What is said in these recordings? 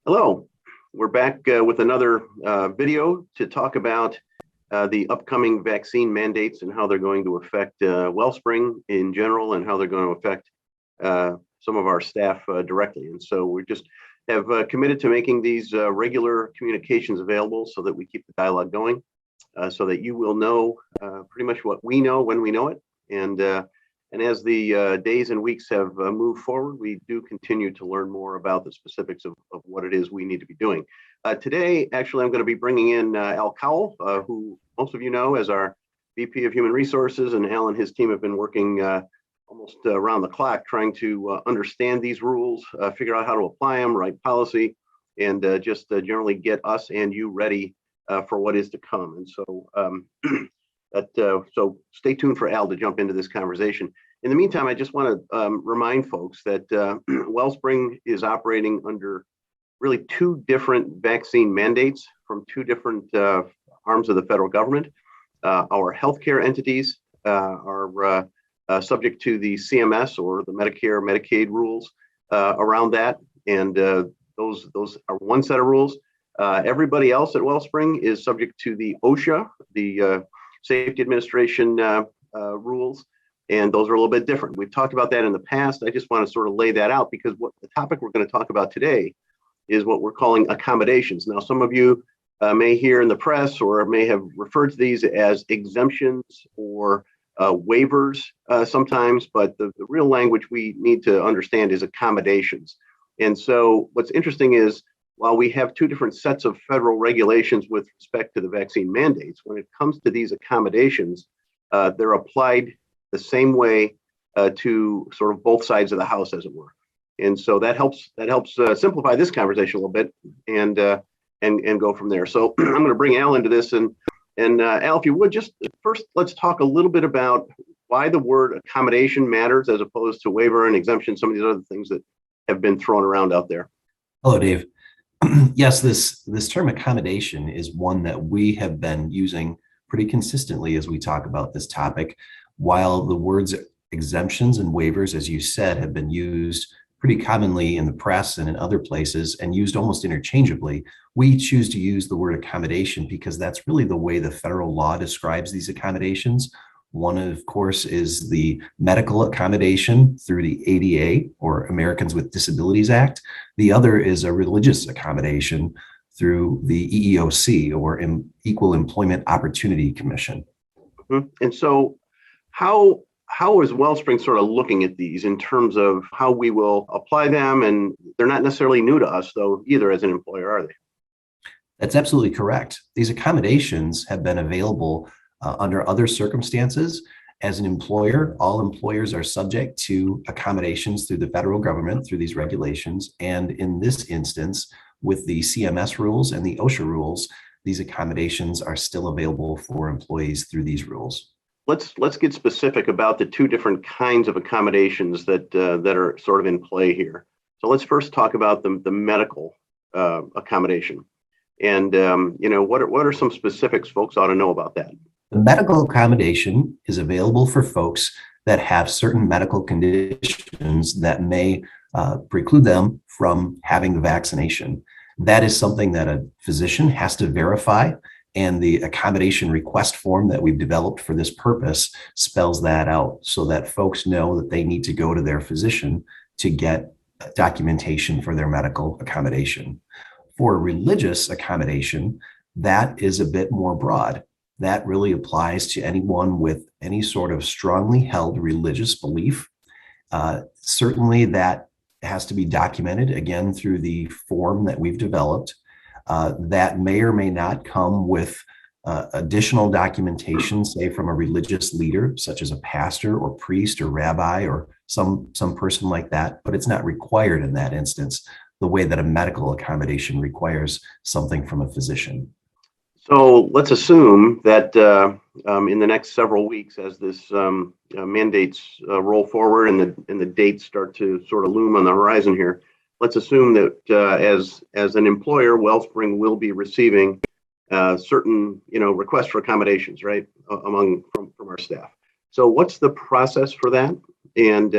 Hello, we're back with another video to talk about the upcoming vaccine mandates and how they're going to affect Wellspring in general and how they're going to affect some of our staff directly. And so we just have committed to making these regular communications available so that we keep the dialogue going, so that you will know pretty much what we know when we know it. And as the days and weeks have moved forward, we do continue to learn more about the specifics of what it is we need to be doing. Today, actually, I'm going to be bringing in Al Cowell, who most of you know as our VP of Human Resources, and Al and his team have been working almost around the clock trying to understand these rules, figure out how to apply them, write policy, and just generally get us and you ready for what is to come. And so so stay tuned for Al to jump into this conversation. In the meantime, I just want to remind folks that Wellspring is operating under really two different vaccine mandates from two different arms of the federal government. Our healthcare entities are subject to the CMS or the Medicare, Medicaid rules around that. And those are one set of rules. Everybody else at Wellspring is subject to the OSHA, the Safety Administration rules, and those are a little bit different. We've talked about that in the past. I just want to sort of lay that out because what the topic we're going to talk about today is what we're calling accommodations. Now, some of you may hear in the press or may have referred to these as exemptions or waivers sometimes, but the real language we need to understand is accommodations. And so what's interesting is while we have two different sets of federal regulations with respect to the vaccine mandates, when it comes to these accommodations, they're applied the same way to sort of both sides of the house, as it were. And so that helps simplify this conversation a little bit and go from there. So I'm going to bring Al into this, and Al, if you would, just first let's talk a little bit about why the word accommodation matters as opposed to waiver and exemption, some of these other things that have been thrown around out there. Hello, Dave. Yes, this term accommodation is one that we have been using pretty consistently as we talk about this topic, while the words exemptions and waivers, as you said, have been used pretty commonly in the press and in other places and used almost interchangeably. We choose to use the word accommodation because that's really the way the federal law describes these accommodations. One, of course, is the medical accommodation through the ADA, or Americans with Disabilities Act. The other is a religious accommodation through the EEOC, or Equal Employment Opportunity Commission. Mm-hmm. And so how is Wellspring sort of looking at these in terms of how we will apply them? And they're not necessarily new to us, though, either as an employer, are they? That's absolutely correct. These accommodations have been available under other circumstances. As an employer, all employers are subject to accommodations through the federal government through these regulations. And in this instance, with the CMS rules and the OSHA rules, these accommodations are still available for employees through these rules. Let's get specific about the two different kinds of accommodations that are sort of in play here. So let's first talk about the medical accommodation. And what are some specifics folks ought to know about that? The medical accommodation is available for folks that have certain medical conditions that may preclude them from having the vaccination. That is something that a physician has to verify, and the accommodation request form that we've developed for this purpose spells that out so that folks know that they need to go to their physician to get documentation for their medical accommodation. For religious accommodation, that is a bit more broad. That really applies to anyone with any sort of strongly held religious belief. Certainly that has to be documented, again, through the form that we've developed. That may or may not come with additional documentation, say from a religious leader, such as a pastor or priest or rabbi or some person like that, but it's not required in that instance, the way that a medical accommodation requires something from a physician. So let's assume that in the next several weeks, as this mandates roll forward and the dates start to sort of loom on the horizon here, let's assume that as an employer, Wellspring will be receiving certain requests for accommodations, right, from our staff. So what's the process for that? And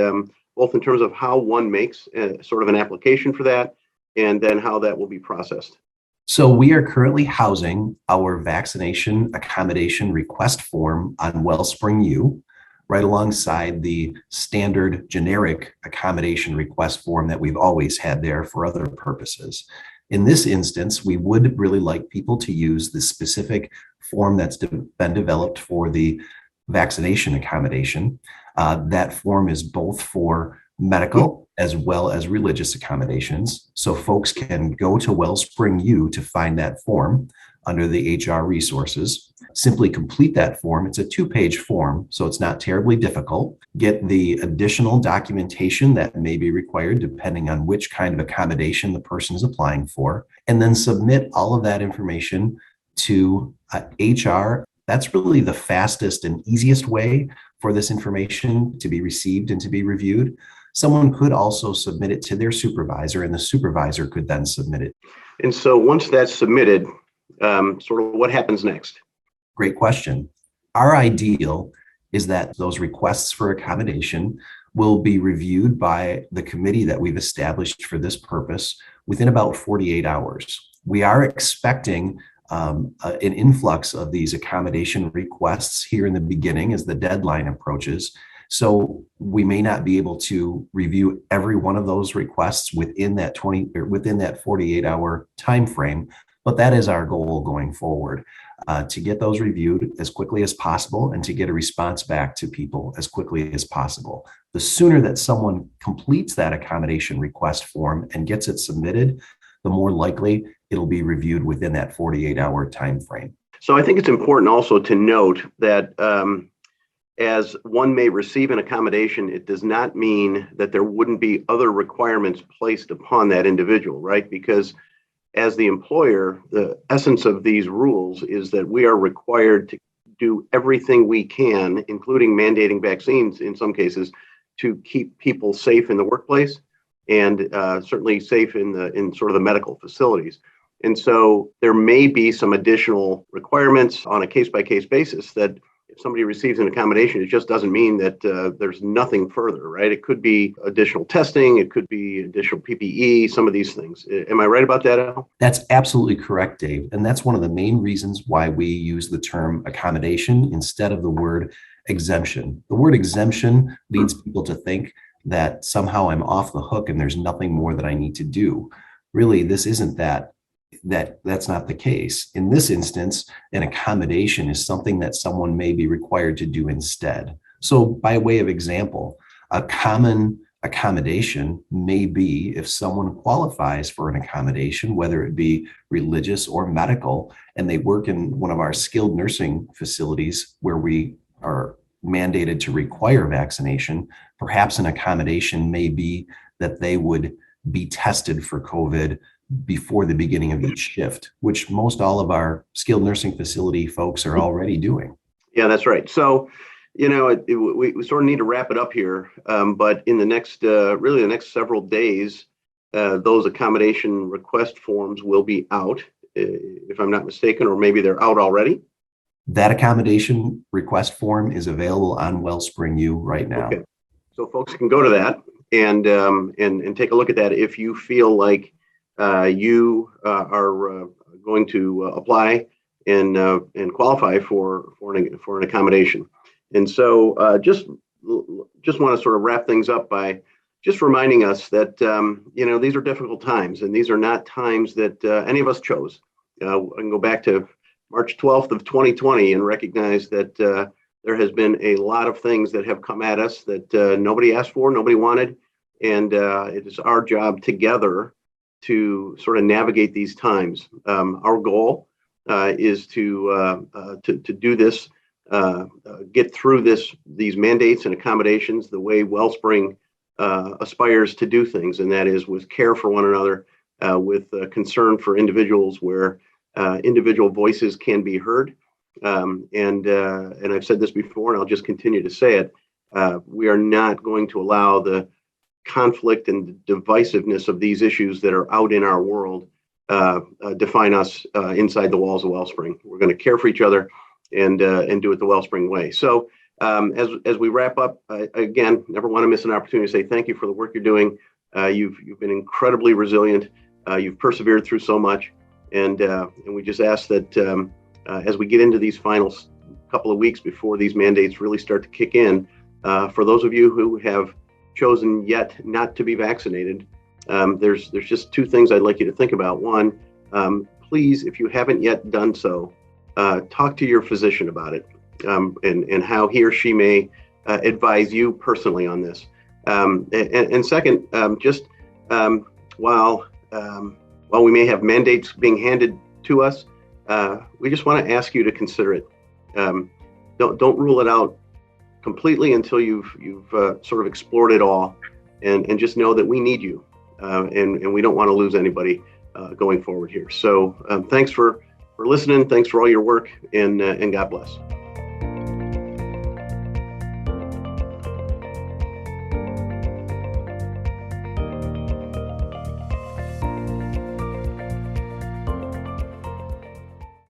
both in terms of how one makes sort of an application for that, and then how that will be processed. So we are currently housing our vaccination accommodation request form on Wellspring U, right alongside the standard generic accommodation request form that we've always had there for other purposes. In this instance, we would really like people to use the specific form that's been developed for the vaccination accommodation. That form is both for medical as well as religious accommodations. So folks can go to Wellspring U to find that form under the HR resources. Simply complete that form. It's a 2-page form, so it's not terribly difficult. Get the additional documentation that may be required depending on which kind of accommodation the person is applying for, and then submit all of that information to HR. That's really the fastest and easiest way for this information to be received and to be reviewed. Someone could also submit it to their supervisor, and the supervisor could then submit it. And so once that's submitted, sort of what happens next? Great question. Our ideal is that those requests for accommodation will be reviewed by the committee that we've established for this purpose within about 48 hours. We are expecting an influx of these accommodation requests here in the beginning as the deadline approaches. So we may not be able to review every one of those requests within that 48-hour time frame, but that is our goal going forward, to get those reviewed as quickly as possible and to get a response back to people as quickly as possible. The sooner that someone completes that accommodation request form and gets it submitted, the more likely it'll be reviewed within that 48-hour time frame. So I think it's important also to note that as one may receive an accommodation, it does not mean that there wouldn't be other requirements placed upon that individual, right? Because as the employer, the essence of these rules is that we are required to do everything we can, including mandating vaccines in some cases, to keep people safe in the workplace and certainly safe in sort of the medical facilities. And so there may be some additional requirements on a case-by-case basis that if somebody receives an accommodation, it just doesn't mean that there's nothing further, right? It could be additional testing, it could be additional PPE, some of these things. Am I right about that, Al? That's absolutely correct, Dave. And that's one of the main reasons why we use the term accommodation instead of the word exemption. The word exemption leads people to think that somehow I'm off the hook and there's nothing more that I need to do. Really, this isn't that. That's not the case. In this instance, an accommodation is something that someone may be required to do instead. So by way of example, a common accommodation may be if someone qualifies for an accommodation, whether it be religious or medical, and they work in one of our skilled nursing facilities where we are mandated to require vaccination, perhaps an accommodation may be that they would be tested for COVID before the beginning of each shift, which most all of our skilled nursing facility folks are already doing. Yeah, that's right. So, we sort of need to wrap it up here, but in the next, really the next several days, those accommodation request forms will be out, if I'm not mistaken, or maybe they're out already. That accommodation request form is available on Wellspring U right now. Okay. So folks can go to that and take a look at that if you feel like you are going to apply and qualify for an accommodation. And so just want to sort of wrap things up by just reminding us that these are difficult times, and these are not times that any of us chose. I can go back to March 12th of 2020 and recognize that there has been a lot of things that have come at us that nobody asked for, nobody wanted, and it is our job together to sort of navigate these times. Our goal is to do this, get through these mandates and accommodations the way Wellspring aspires to do things, and that is with care for one another, with concern for individuals where individual voices can be heard. And I've said this before, and I'll just continue to say it. We are not going to allow the conflict and divisiveness of these issues that are out in our world define us inside the walls of Wellspring. We're going to care for each other and do it the Wellspring way. So as we wrap up, again, never want to miss an opportunity to say thank you for the work you're doing. You've been incredibly resilient. You've persevered through so much, and we just ask that as we get into these final couple of weeks before these mandates really start to kick in, for those of you who have chosen yet not to be vaccinated, there's just two things I'd like you to think about. One, please, if you haven't yet done so, talk to your physician about it, and how he or she may advise you personally on this. And second, while we may have mandates being handed to us, we just want to ask you to consider it. Don't rule it out completely until you've sort of explored it all, and just know that we need you, and we don't want to lose anybody going forward here. So thanks for listening. Thanks for all your work, and God bless.